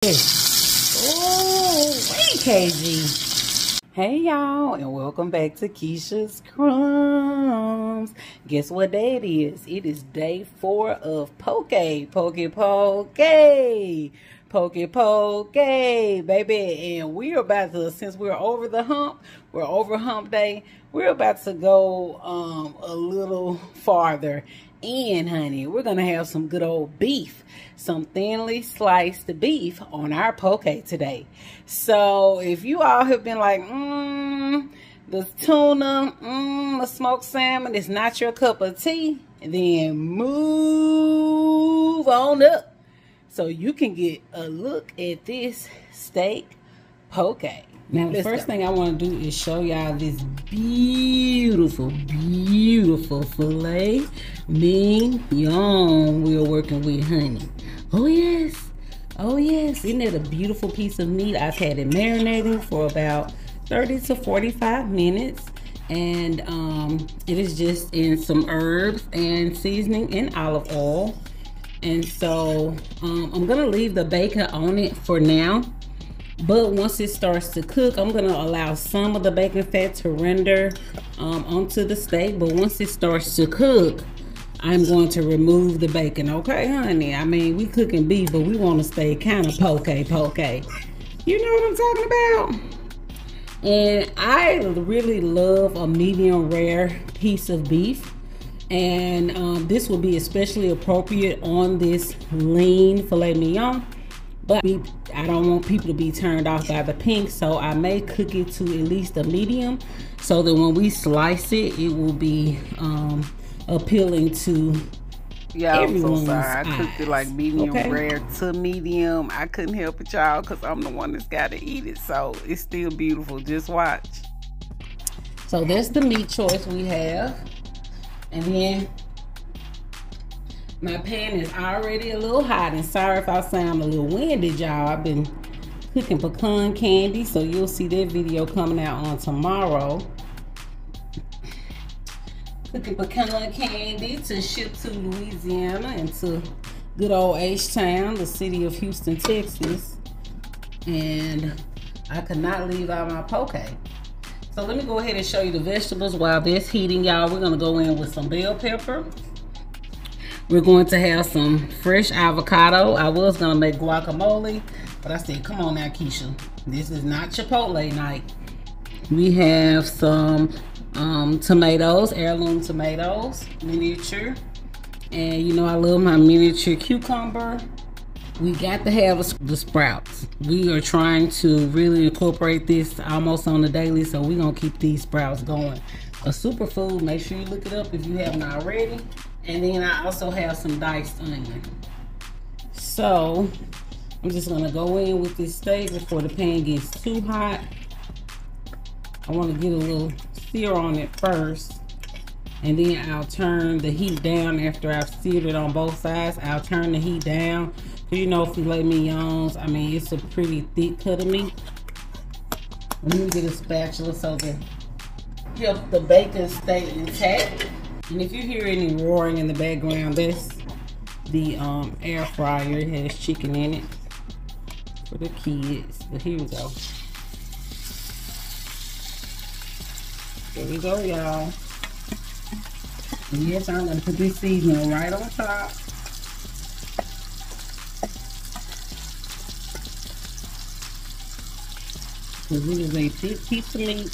Oh, wait, KG. Hey, y'all, and welcome back to Kishas Crumbs. Guess what day it is? It is day 4 of poke, baby. And we're about to, since we're over the hump, we're over hump day, we're about to go a little farther. And honey, we're gonna have some good old beef, some thinly sliced beef on our poke today. So if you all have been like, the tuna, the smoked salmon is not your cup of tea, then move on up so you can get a look at this steak poke. Now, the first thing I want to do is show y'all this beautiful filet mignon we're working with, honey. Oh, yes. Oh, yes. Isn't it a beautiful piece of meat? I've had it marinating for about 30 to 45 minutes. And it is just in some herbs and seasoning and olive oil. And so I'm going to leave the bacon on it for now. But once it starts to cook, I'm going to allow some of the bacon fat to render onto the steak. But once it starts to cook, I'm going to remove the bacon. Okay, honey? I mean, we cooking beef, but we want to stay kind of poke. You know what I'm talking about? And I really love a medium rare piece of beef. And this will be especially appropriate on this lean filet mignon. But I don't want people to be turned off by the pink, so I may cook it to at least a medium so that when we slice it, it will be appealing to everyone's I'm so sorry. I cooked it like medium rare to medium. I couldn't help it, y'all, because I'm the one that's got to eat it. So it's still beautiful. Just watch. So that's the meat choice we have. And then my pan is already a little hot, and sorry if I sound a little winded, y'all. I've been cooking pecan candy, so you'll see that video coming out on tomorrow. Cooking pecan candy to ship to Louisiana and to good old H-Town, the city of Houston, Texas. And I could not leave out my poke. So let me go ahead and show you the vegetables while this heating, y'all. We're gonna go in with some bell pepper. We're going to have some fresh avocado. I was gonna make guacamole, but I said, come on now, Keisha. This is not Chipotle night. We have some tomatoes, heirloom tomatoes, miniature. And you know I love my miniature cucumber. We got to have the sprouts. We are trying to really incorporate this almost on the daily, so we're gonna keep these sprouts going. A superfood, make sure you look it up if you haven't already. And then I also have some diced onion. So I'm just gonna go in with this steak before the pan gets too hot. I want to get a little sear on it first, and then I'll turn the heat down after I've seared it on both sides. I'll turn the heat down. You know, filet mignons, I mean, it's a pretty thick cut of meat. Let me get a spatula so that help the bacon stay intact. And if you hear any roaring in the background, that's the air fryer. It has chicken in it for the kids. But here we go. There we go, y'all. And yes, I'm gonna put this seasoning right on top. Because it is a thick piece of meat,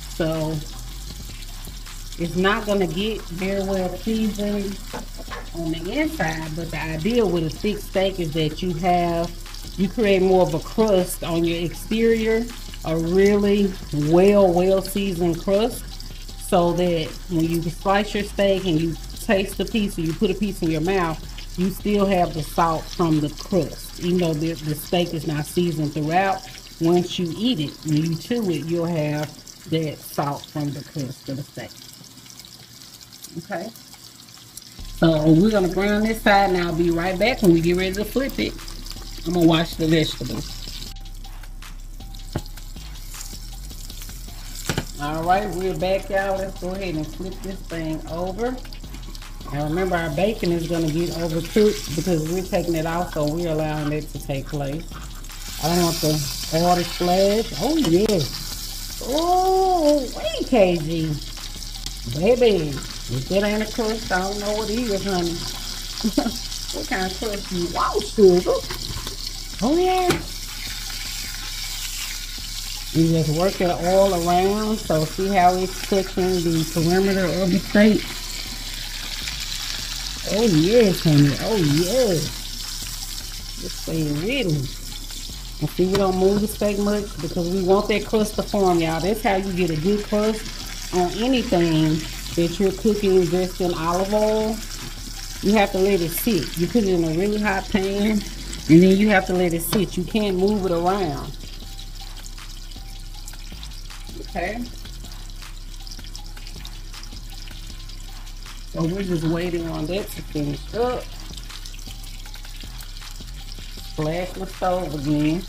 so it's not going to get very well seasoned on the inside. But the idea with a thick steak is that you create more of a crust on your exterior, a really well seasoned crust, so that when you slice your steak and you taste the piece or you put a piece in your mouth, you still have the salt from the crust, even though the steak is not seasoned throughout. Once you eat it, when you chew it, you'll have that salt from the crust of the steak. Okay? So we're going to brown this side, and I'll be right back when we get ready to flip it. I'm going to wash the vegetables. All right, we're back, y'all. Let's go ahead and flip this thing over. Now remember, our bacon is going to get overcooked because we're taking it off, so we're allowing it to take place. I don't want the oil to splash. Oh, yes. Oh, wait, KG. Baby, if that ain't a crust, I don't know what it is, honey. What kind of crust you want, sugar? Oh, yeah. You just work that oil around, so see how it's touching the perimeter of the steak. Oh yes, honey. Oh yes. Just stay with me. And see, we don't move the steak much because we want that crust to form, y'all. That's how you get a good crust on anything that you're cooking just in olive oil. You have to let it sit. You put it in a really hot pan, and then you have to let it sit. You can't move it around. Okay. So we're just waiting on that to finish up. Splash the stove again.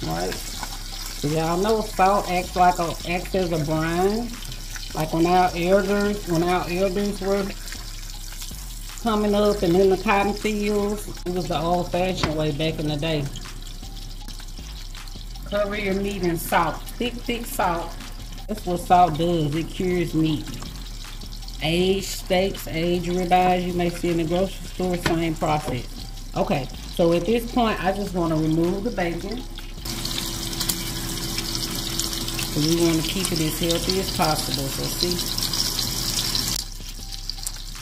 Right. So y'all know salt acts as a brine. Like when our elders were coming up and in the cotton fields, it was the old-fashioned way back in the day. Cover your meat in salt, thick salt. That's what salt does. It cures meat. Aged steaks, aged ribeyes you may see in the grocery store, same process. Okay, so at this point, I just want to remove the bacon. So we want to keep it as healthy as possible. So see,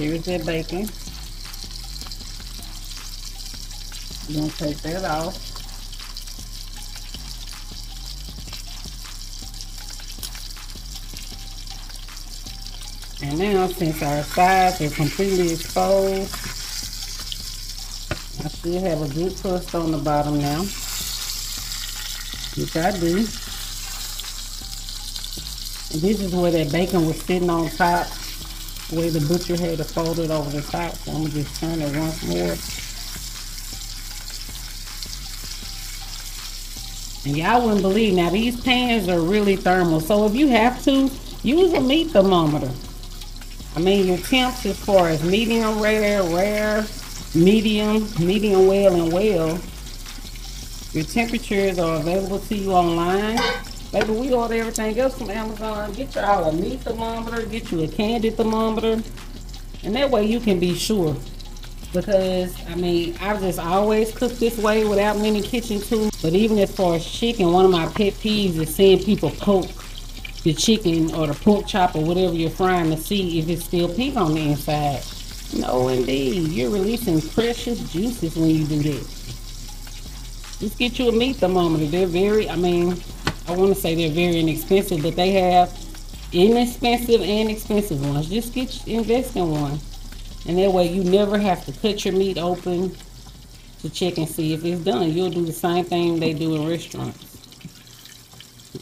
here's that bacon. We're going to take that off. And now, since our sides are completely exposed, I should have a good crust on the bottom now, which I do. And this is where that bacon was sitting on top, where the butcher had it folded over the top. So I'm going to just turn it once more. And y'all wouldn't believe, now these pans are really thermal. So if you have to, use a meat thermometer. I mean, your temps as far as medium rare, medium well, and well. Your temperatures are available to you online. Baby, we order everything else from Amazon. Get y'all a meat thermometer, get you a candy thermometer. And that way you can be sure. Because, I mean, I've just always cooked this way without many kitchen tools. But even as far as chicken, one of my pet peeves is seeing people poke the chicken or the pork chop or whatever you're frying to see if it's still pink on the inside. No, indeed. You're releasing precious juices when you do that. Just get you a meat thermometer. They're very, I mean, I want to say they're very inexpensive, but they have inexpensive and expensive ones. Just invest in one. And that way you never have to cut your meat open to check and see if it's done. You'll do the same thing they do in restaurants.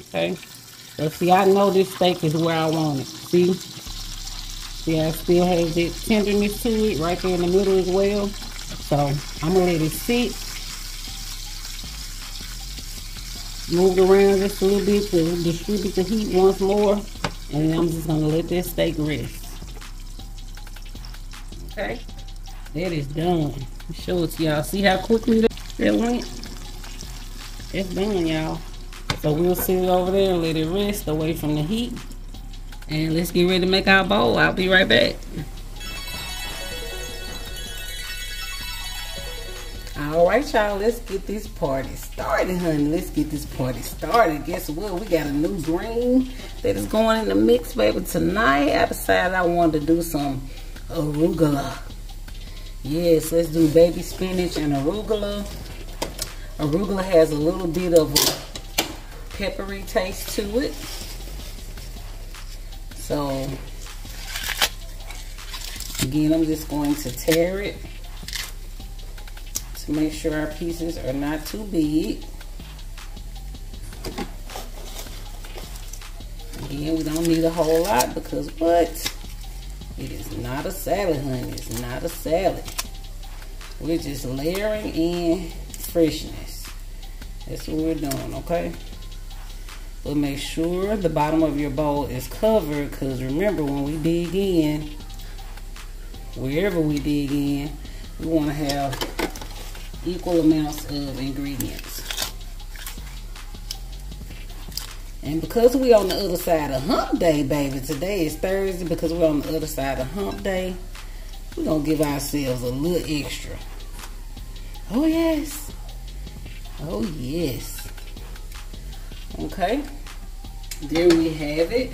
Okay? So see, I know this steak is where I want it. See? See, I still have that tenderness to it right there in the middle as well. So I'm going to let it sit. Move it around just a little bit to distribute the heat once more. And then I'm just going to let that steak rest. Okay, that is done. Show it to y'all. See how quickly that went? It's done, y'all. So we'll sit it over there and let it rest away from the heat. And let's get ready to make our bowl. I'll be right back. All right, y'all. Let's get this party started, honey. Let's get this party started. Guess what? We got a new green that is going in the mix, baby. Tonight, I decided I wanted to do some arugula. Yes, let's do baby spinach and arugula. Arugula has a little bit of a peppery taste to it. So, again, I'm just going to tear it to make sure our pieces are not too big. Again, we don't need a whole lot because what? It is not a salad, honey. It's not a salad. We're just layering in freshness. That's what we're doing, okay? But make sure the bottom of your bowl is covered, because remember, when we dig in, wherever we dig in, we want to have equal amounts of ingredients. And because we're on the other side of hump day, baby, today is Thursday, because we're on the other side of hump day, we're going to give ourselves a little extra. Oh, yes. Oh, yes. Okay. There we have it.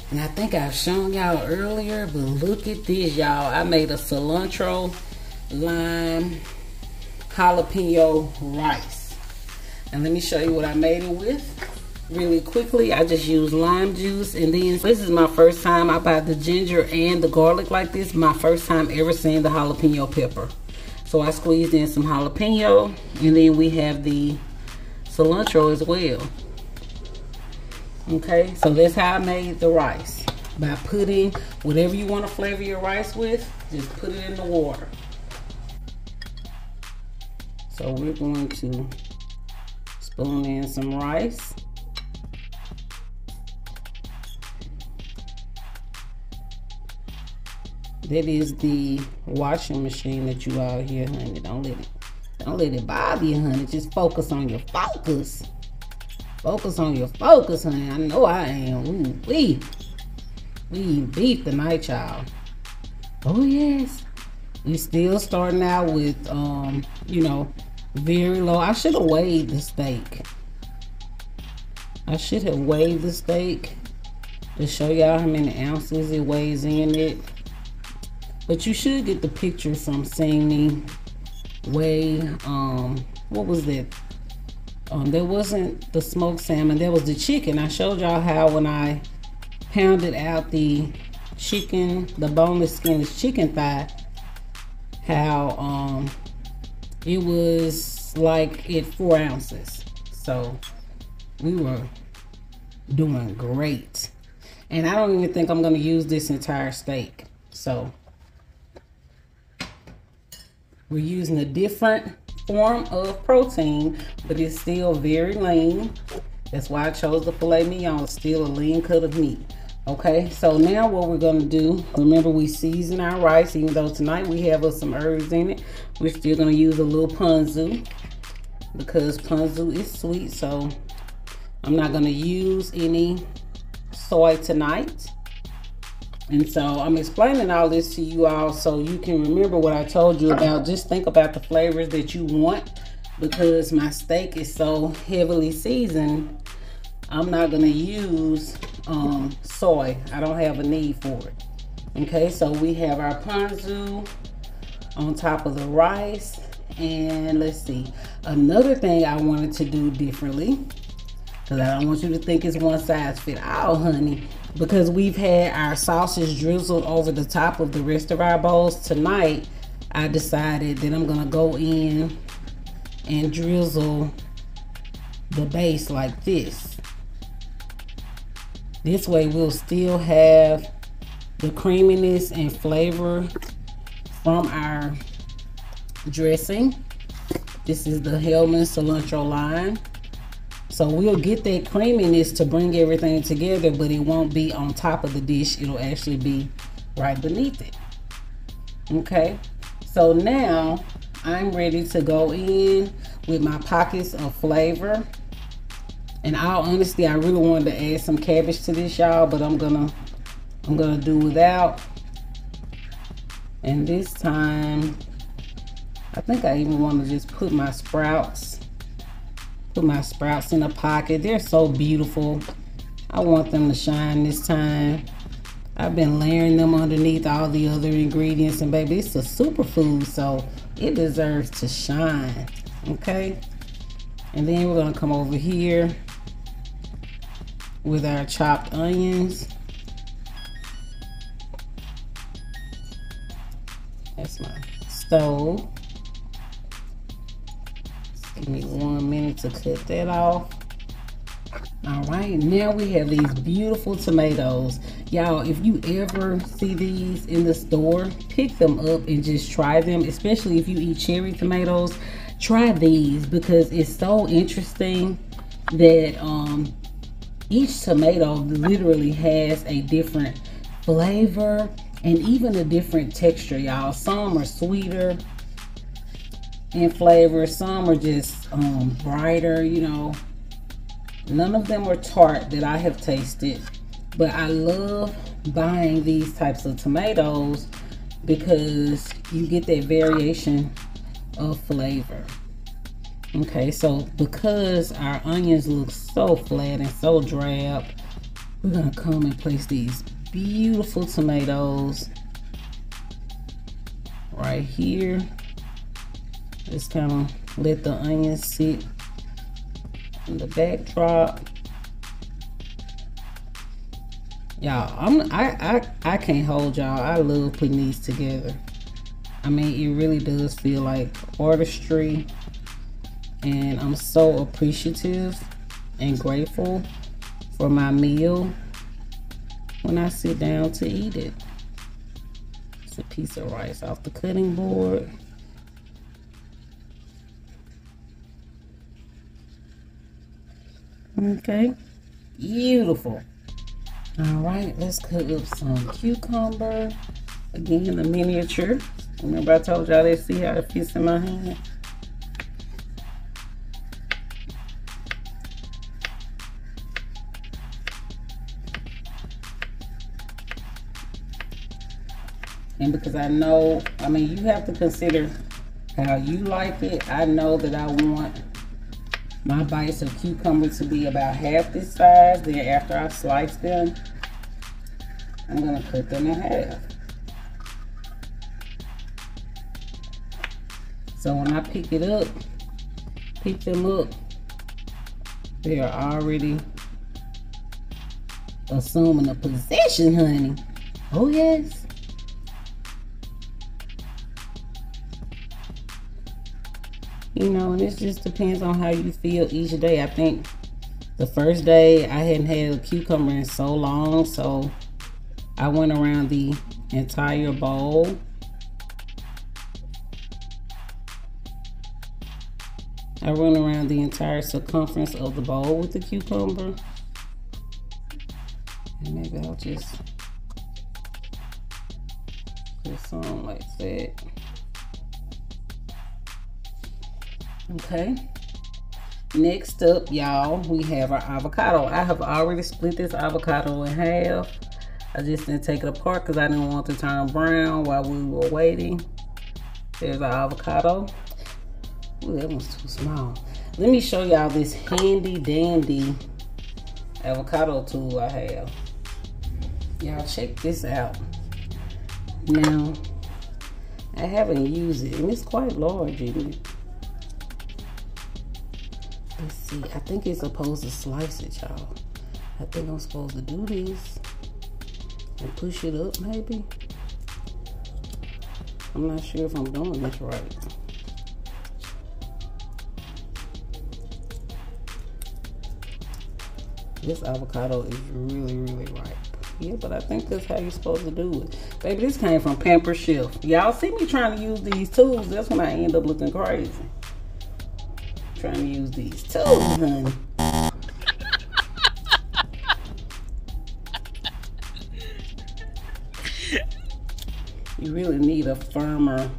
And I think I've shown y'all earlier, but look at this, y'all. I made a cilantro, lime, jalapeno rice. And let me show you what I made it with. Really quickly, I just used lime juice, and then this is my first time. I buy the ginger and the garlic like this. My first time ever seeing the jalapeno pepper. So I squeezed in some jalapeno, and then we have the cilantro as well. Okay, so that's how I made the rice. By putting whatever you want to flavor your rice with, just put it in the water. So we're going to spoon in some rice. That is the washing machine that you all hear, honey. Don't let it bother you, honey. Just focus on your focus. Focus on your focus, honey. I know I am. Ooh, we eat beef tonight, y'all. Oh yes. We still starting out with you know, very low. I should have weighed the steak. I should have weighed the steak to show y'all how many ounces it weighs in it. But you should get the picture from seeing me weigh, what was that? There wasn't the smoked salmon, there was the chicken. I showed y'all how when I pounded out the chicken, the boneless skinless chicken thigh, how it was like at 4 ounces. So we were doing great. And I don't even think I'm gonna use this entire steak. So we're using a different form of protein, but it's still very lean. That's why I chose the filet mignon. It's still a lean cut of meat. Okay, so now what we're gonna do, remember we season our rice, even though tonight we have some herbs in it. We're still gonna use a little ponzu because ponzu is sweet, so I'm not gonna use any soy tonight. And so I'm explaining all this to you all so you can remember what I told you about. Just think about the flavors that you want, because my steak is so heavily seasoned, I'm not gonna use soy. I don't have a need for it. Okay, so we have our ponzu on top of the rice. And let's see, another thing I wanted to do differently, because I don't want you to think it's one size fit all, honey. Because we've had our sausage drizzled over the top of the rest of our bowls, tonight I decided that I'm gonna go in and drizzle the base like this. This way we'll still have the creaminess and flavor from our dressing. This is the Hellman cilantro lime. So we'll get that creaminess to bring everything together, but it won't be on top of the dish. It'll actually be right beneath it. Okay, so now I'm ready to go in with my pockets of flavor. In all honesty, I really wanted to add some cabbage to this, y'all, but I'm gonna do without. And this time, I think I even want to just put my sprouts. Put my sprouts in a pocket. They're so beautiful. I want them to shine this time. I've been layering them underneath all the other ingredients, and baby, it's a superfood, so it deserves to shine. Okay, and then we're gonna come over here with our chopped onions. That's my stove. Give me 1 minute to cut that off. All right, now we have these beautiful tomatoes. Y'all, if you ever see these in the store, pick them up and just try them, especially if you eat cherry tomatoes. try these because it's so interesting that each tomato literally has a different flavor and even a different texture, y'all. Some are sweeter in flavor, some are just brighter, you know. None of them are tart that I have tasted, but I love buying these types of tomatoes because you get that variation of flavor. Okay, so because our onions look so flat and so drab, we're gonna come and place these beautiful tomatoes right here. Just kind of let the onions sit in the backdrop. Y'all, I can't hold y'all. I love putting these together. I mean, it really does feel like artistry, and I'm so appreciative and grateful for my meal when I sit down to eat it. It's a piece of rice off the cutting board. Okay, beautiful. All right, let's cut up some cucumber. Again, the miniature. Remember I told y'all, let's see how it fits in my hand. And because I know, I mean, you have to consider how you like it. I know that I want my bites of cucumber to be about half this size. Then after I slice them, I'm gonna cut them in half. So when I pick them up, they are already assuming a possession, honey. Oh yes. You know, and it just depends on how you feel each day. I think the first day I hadn't had a cucumber in so long, so I went around the entire bowl. I run around the entire circumference of the bowl with the cucumber. And maybe I'll just put some like that. Okay. Next up, y'all, we have our avocado. I have already split this avocado in half. I just didn't take it apart because I didn't want it to turn brown while we were waiting. There's our avocado. Ooh, that one's too small. Let me show y'all this handy dandy avocado tool I have. Y'all check this out. Now, I haven't used it, and it's quite large, isn't it? Let's see, I think it's supposed to slice it, y'all. I think I'm supposed to do this and push it up, maybe. I'm not sure if I'm doing this right. This avocado is really, really ripe. Yeah, but I think that's how you're supposed to do it. Baby, this came from Pamper Chef. Y'all see me trying to use these tools, that's when I end up looking crazy. Trying to use these tools, honey. You really need a firmer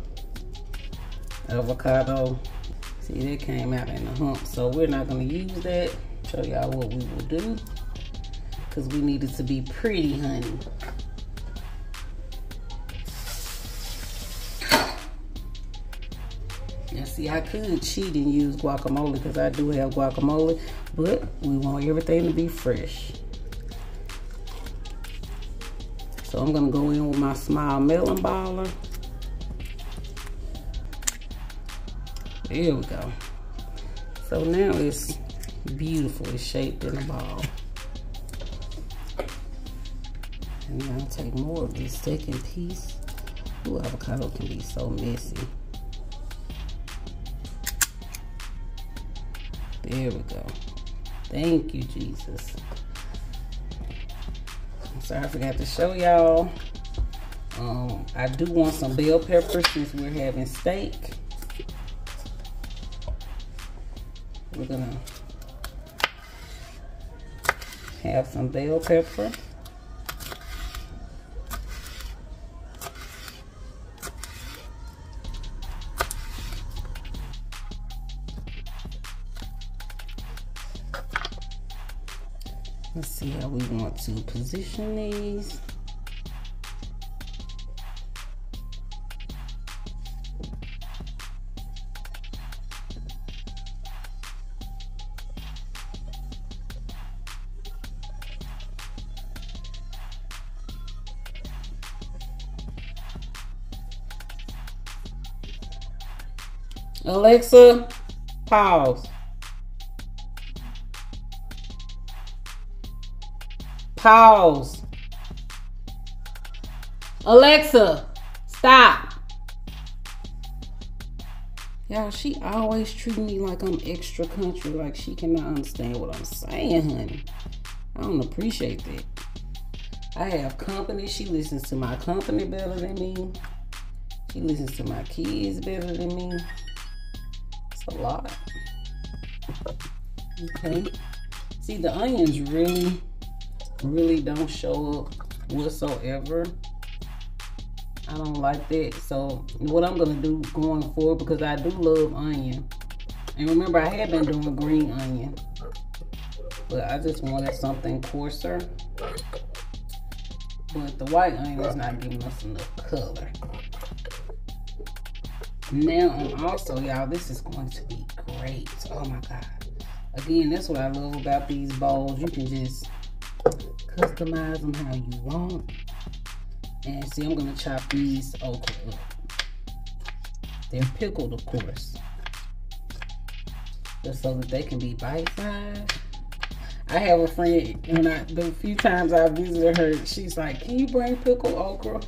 avocado. See, that came out in a hump, so we're not gonna use that. Show y'all what we will do, because we need it to be pretty, honey. Now see, I could cheat and use guacamole because I do have guacamole, but we want everything to be fresh. So I'm gonna go in with my small melon baller. There we go. So now it's beautiful. It's shaped in a ball. And now I'll take more of this second piece. Ooh, avocado can be so messy. There we go. Thank you, Jesus. I'm sorry I forgot to show y'all. I do want some bell peppers since we're having steak. We're gonna have some bell pepper. Let's see how we want to position these. Alexa, pause. Pause. Alexa, stop. Y'all, she always treat me like I'm extra country, like she cannot understand what I'm saying, honey. I don't appreciate that. I have company. She listens to my company better than me. She listens to my kids better than me. It's a lot. Okay. See, the onions really don't show up whatsoever. I don't like that. So what I'm gonna do going forward, because I do love onion, and remember I had been doing green onion, but I just wanted something coarser. But the white onion is not giving us enough color. Now, also, y'all, this is going to be great. Oh my God. Again, that's what I love about these bowls. You can just customize them how you want. And see, I'm going to chop these okra up. They're pickled, of course, just so that they can be bite-sized. I have a friend, when the few times I visited her, she's like, can you bring pickled okra?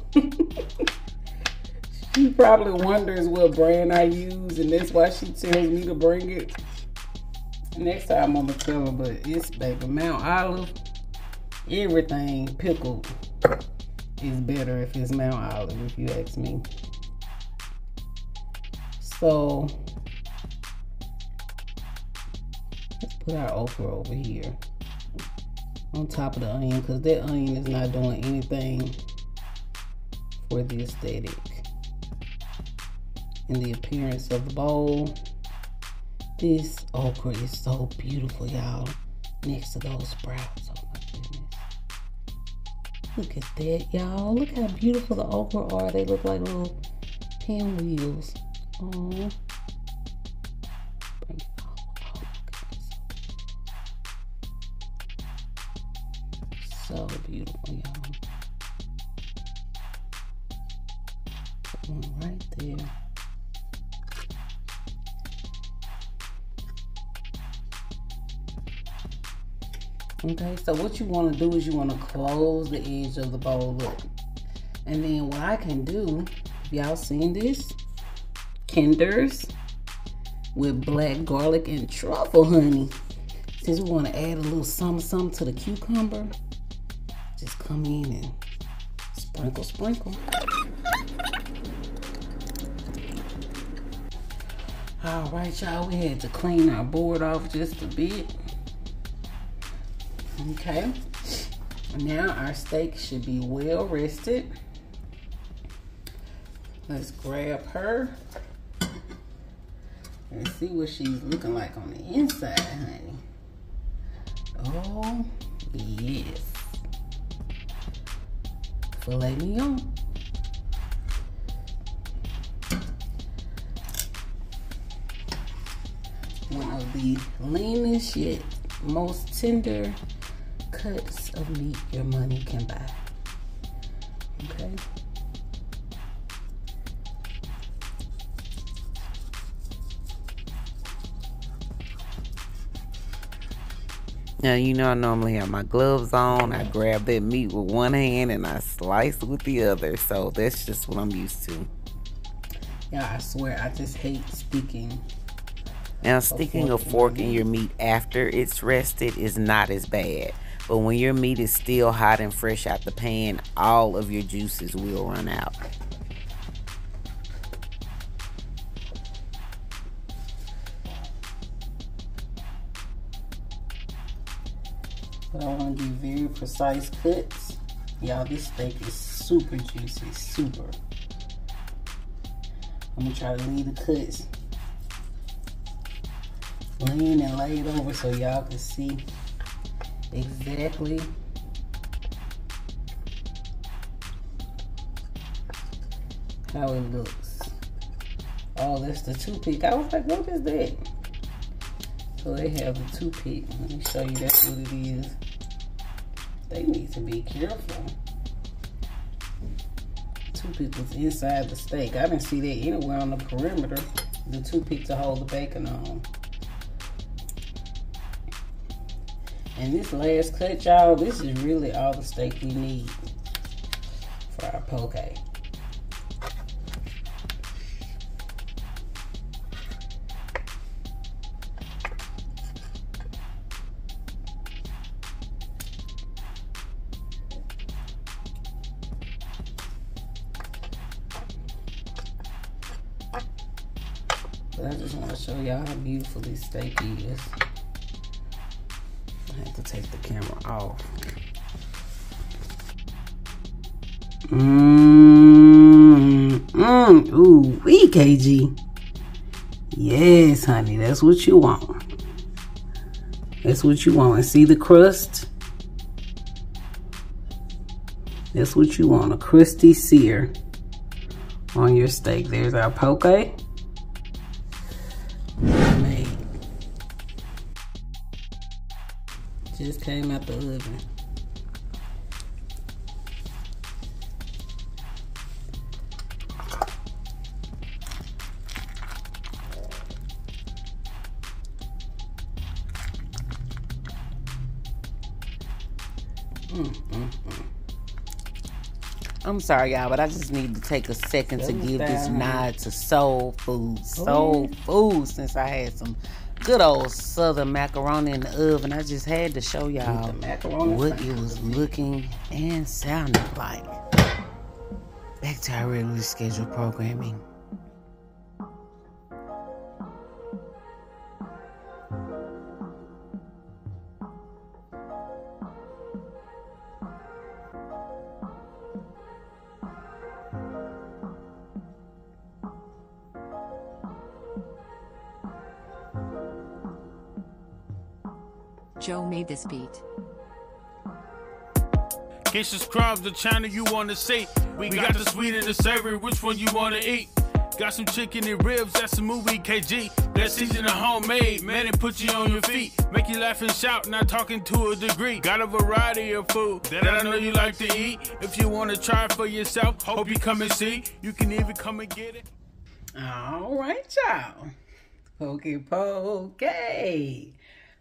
She probably wonders what brand I use, and that's why she tells me to bring it. Next time I'm gonna tell her, but it's, baby, Mount Olive, everything pickled is better if it's Mount Olive, if you ask me. So let's put our okra over here on top of the onion, because that onion is not doing anything for the aesthetic and the appearance of the bowl. This okra is so beautiful, y'all, next to those sprouts. Oh my goodness. Look at that, y'all. Look how beautiful the okra are. They look like little pinwheels. Oh, bring it on. Oh my goodness. So beautiful, y'all. Put one right there. Okay, so what you want to do is you want to close the edge of the bowl up. And then what I can do, if y'all seen this, Kinders with black garlic and truffle honey. Since we want to add a little something to the cucumber, just come in and sprinkle. All right, y'all, we had to clean our board off just a bit. Okay, now our steak should be well rested. Let's grab her and see what she's looking like on the inside, honey. Oh, yes. Filet Mignon. One of the leanest yet most tender cuts of meat your money can buy. Okay. Now, you know, I normally have my gloves on. I grab that meat with one hand and I slice with the other. So that's just what I'm used to. Yeah, I swear, I just hate sticking. Now, sticking a fork in your meat after it's rested is not as bad. But when your meat is still hot and fresh out the pan, all of your juices will run out. But I want to give very precise cuts. Y'all, this steak is super juicy, super. I'm gonna try to leave the cuts lean and laid over so y'all can see exactly how it looks. Oh, that's the toothpick. I was like, what is that? So they have the toothpick. Let me show you that's what it is. They need to be careful. Toothpick was inside the steak. I didn't see that anywhere on the perimeter. The toothpick to hold the bacon on. And this last cut, y'all, this is really all the steak we need for our poke. But I just want to show y'all how beautiful this steak is. I have to take the camera off. Ooh, wee, KG. Yes, honey, that's what you want. That's what you want. And see the crust? That's what you want, a crusty sear on your steak. There's our poke. Made. Just came out the oven. I'm sorry, y'all, but I just need to take a second to give this nod to soul food. Soul food, since I had some good old southern macaroni in the oven. I just had to show y'all what it was looking and sounding like. Back to our regularly scheduled programming. Joe made this beat. Kishas Crumbs, the channel you wanna see. We got the sweet and the savory, which one you wanna eat? Got some chicken and ribs, that's a movie, KG. That season of homemade, man, it put you on your feet. Make you laugh and shout, not talking to a degree. Got a variety of food that I know you like to eat. If you wanna try it for yourself, hope you come and see. You can even come and get it. All right, y'all. Poke.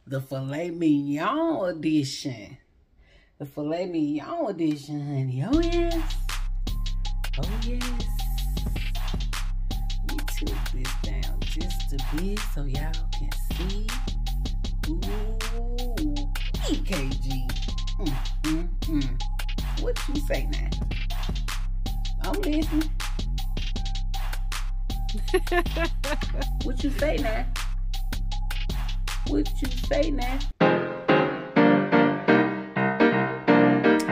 The Filet Mignon edition. The Filet Mignon edition, honey. Oh, yes. Oh, yes. Let me tilt this down just a bit so y'all can see. Ooh, EKG. What you say now? I'm listening. What you say now? What you say now?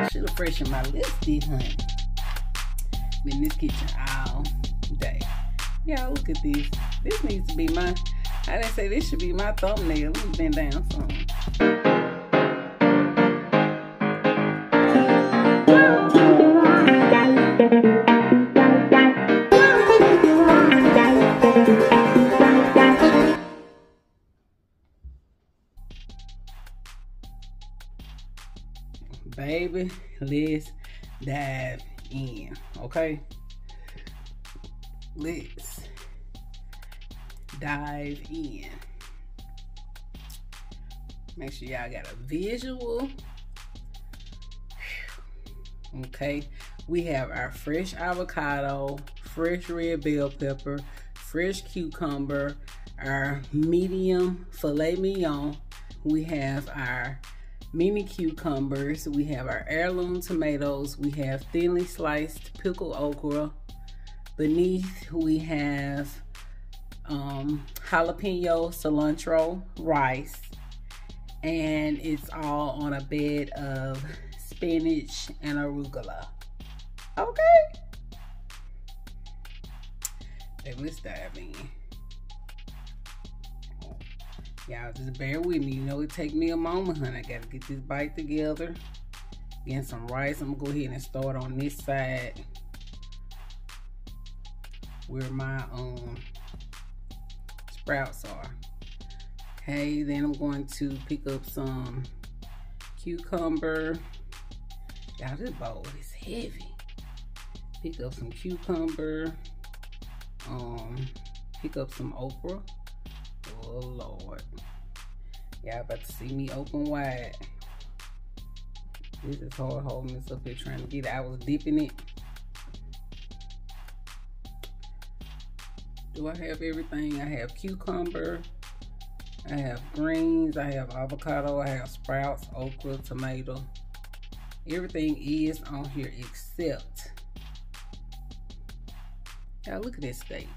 Should have freshened my lipstick, honey. Been in this kitchen all day. Y'all, look at this. This needs to be my, I didn't say this should be my thumbnail. Let me bend down some. Baby, let's dive in, okay? Let's dive in. Make sure y'all got a visual. Okay, we have our fresh avocado, fresh red bell pepper, fresh cucumber, our medium filet mignon. We have our mini cucumbers, we have our heirloom tomatoes, we have thinly sliced pickled okra. Beneath we have jalapeno cilantro rice, And it's all on a bed of spinach and arugula. Okay. Baby, let's dive in. Y'all just bear with me. You know it take me a moment, honey. I gotta get this bite together. Getting some rice. I'm gonna go ahead and start on this side where my sprouts are. Okay, then I'm going to pick up some cucumber. Y'all, this bowl is heavy. Pick up some cucumber. Pick up some okra. Oh Lord. Y'all about to see me open wide. This is hard holding this up here trying to get it. I was dipping it. Do I have everything? I have cucumber. I have greens. I have avocado. I have sprouts, okra, tomato. Everything is on here except. Y'all look at this steak.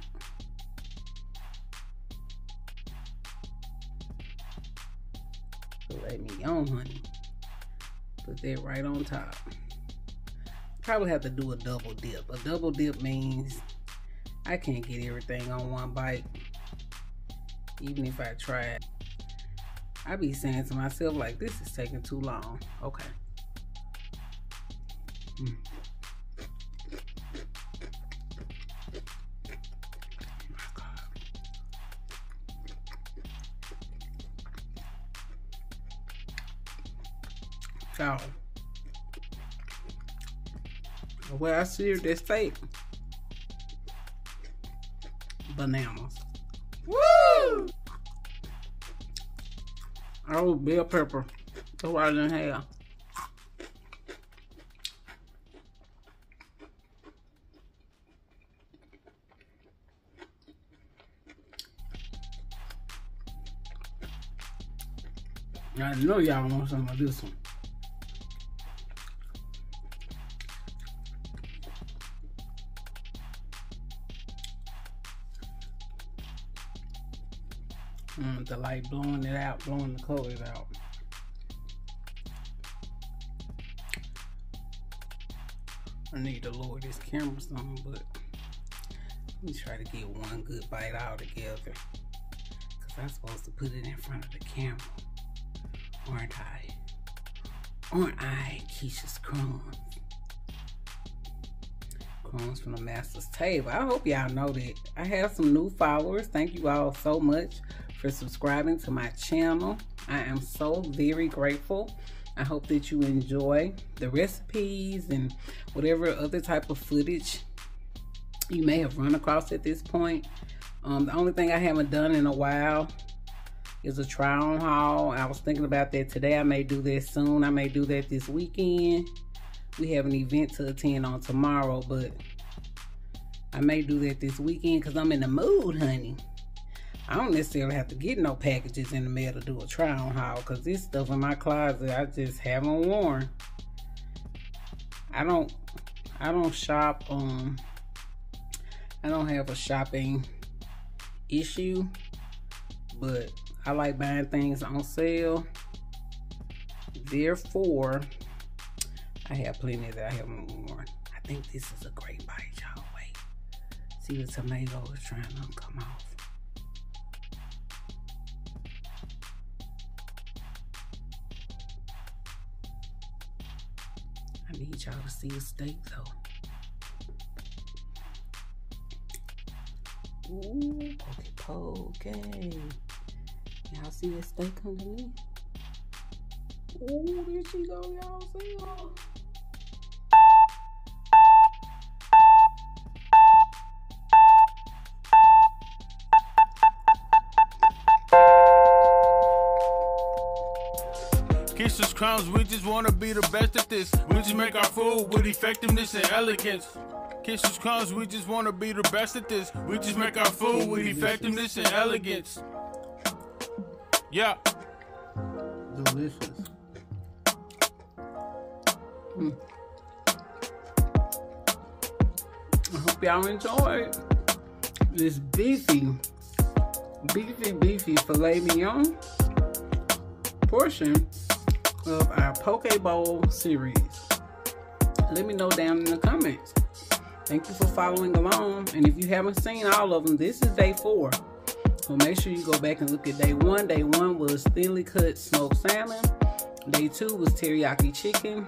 Filet Mignon, honey. Put that right on top. Probably have to do a double dip. A double dip means I can't get everything on one bite. Even if I try. I be saying to myself like, this is taking too long. Okay. So, the way I seared this steak, bananas. Woo! Oh, bell pepper. That's what I didn't have. I know y'all want some of this one. The light blowing it out, blowing the colors out. I need to lower this camera some, but let me try to get one good bite all together. Cause I'm supposed to put it in front of the camera. Aren't I? Aren't I, Kishas Crumbs? Crumbs from the master's table. I hope y'all know that I have some new followers. Thank you all so much for subscribing to my channel. I am so very grateful. I hope that you enjoy the recipes and whatever other type of footage you may have run across at this point. The only thing I haven't done in a while is a try on haul. I was thinking about that today. I may do that soon. I may do that this weekend. We have an event to attend on tomorrow, but I may do that this weekend because I'm in the mood, honey. I don't necessarily have to get no packages in the mail to do a try on haul because this stuff in my closet I just haven't worn. I don't shop. I don't have a shopping issue, but I like buying things on sale. Therefore, I have plenty that I haven't worn. I think this is a great bite, y'all. Wait. See, the tomato is trying to come off. I need y'all to see a steak though. Ooh, poke. Y'all see that steak underneath? Ooh, there she go, y'all see her? Kishas Crumbs, we just wanna be the best at this. We just make our food with effectiveness and elegance. Kishas Crumbs, we just wanna be the best at this. We just make our food with effectiveness and elegance. Yeah. Delicious. I hope y'all enjoyed this beefy filet mignon. portion of our pokebowl series. Let me know down in the comments. Thank you for following along. And if you haven't seen all of them, this is day 4. So make sure you go back and look at day 1. Day 1 was thinly cut smoked salmon. Day 2 was teriyaki chicken.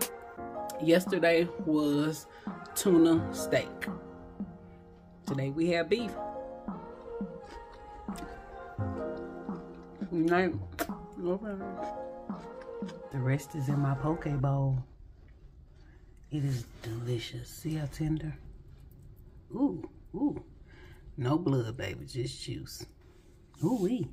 Yesterday was tuna steak. Today we have beef. The rest is in my poke bowl. It is delicious. See how tender? Ooh, ooh. No blood, baby, just juice. Ooh-wee.